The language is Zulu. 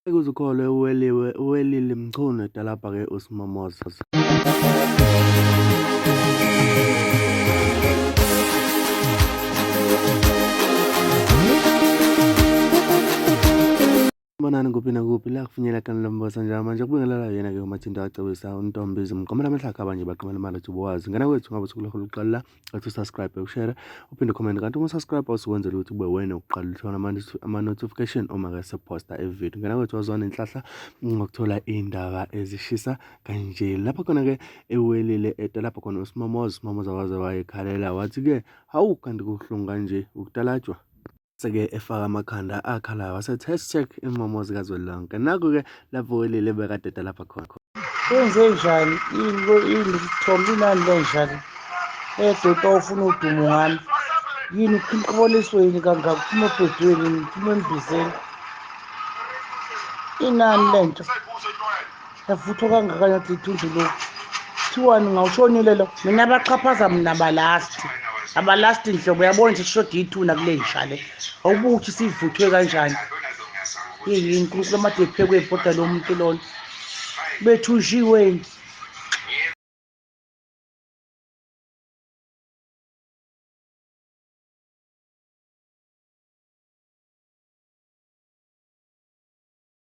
Ekuzukholwe uwelile mchunu edalapha ke uSmomoza. Bonani kuphi nakuphi la kufinyela kani lombosa njalo manje kubingelela yena ke umathinta acebisa untombizi mqomela amehla abanye baqimela imali ethi ubuwazi ngena kwethu ngabe ukulohla uqala athi subscribe ushare uphinde comment kanti uma subscribe usikwenzela ukuthi ube wena uqala uthola ama notification uma ke seposta evideo ngena kwethu wazona inhlahla ngokuthola indaba ezishisa kanje lapha khona ke ewelile lapha khona uSmomoza waze wayekhalela wathi ke hawu kanti kuhlungu kanje ukutalajwa seke efaka amakhanda akhala wasethi #uSmomoza kazwelonke naku-ke lapho welile bekade lapha khona Kwenze njani yini Thombi inani lenjalo edoda ufuna udumo ngami yini ukholisweni kangaka ufuna ubhedweni ufuna embizeni inani lento yavuthwa kangaka yathi ithunzi lokhu thiwani ngawushonile lo mina abachaphaza mina abalasti nhlobo yabona nje shodi ithuna kule njalo awubuthi sivuthwe kanjani yini uNkulunkulu amade ephekwe ibhoda lomuntu lona bethunjiweni